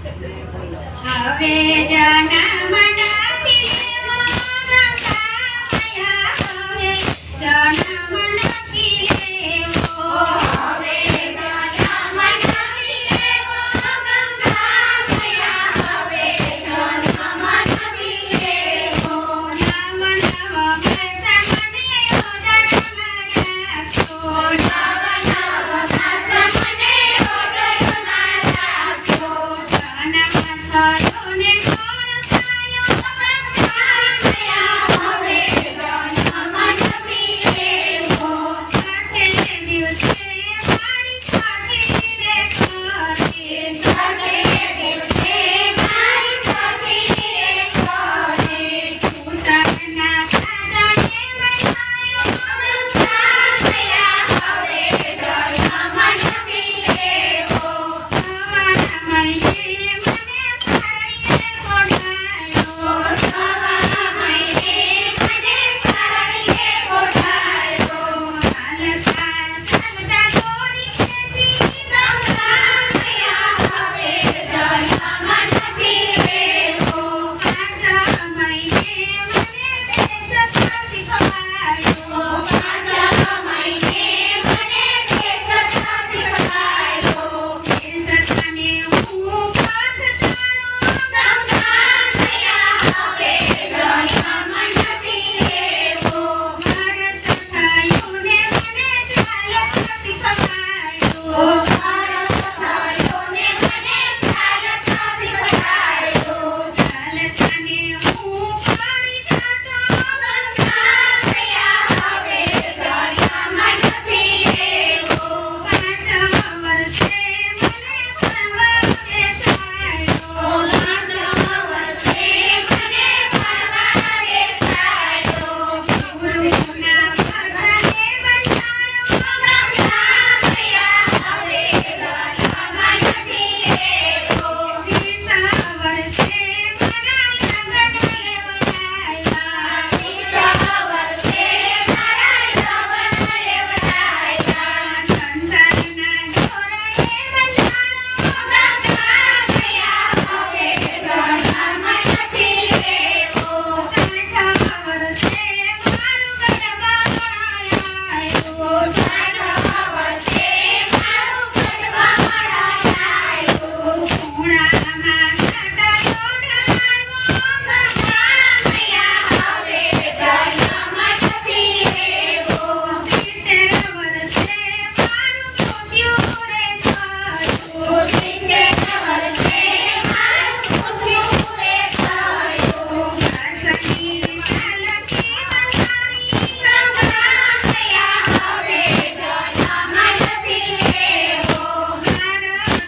હવે જન્મ નથી લેવો ગંગામયા, હવે જન્મ નથી લેવો, હવે જન્મ નથી લેવો ગંગામયા, હવે જન્મ નથી લેવો. નવ નવ વર્ષ મને ઓડરમાં રાખો, નવ નવ વર્ષ મને ઓડરમાં રાખો. કરોને કોણ સાયો ગંગામયા, હવે જન્મ નથી લેવો. સાથે દિવસે મારી છાતી રે કરે, સાથે દિવસે મારી છાતી રે કરે. ઉતારના સાધને મનાયો ગંગામયા, હવે જન્મ નથી લેવો. સવાના મહિને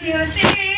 Dios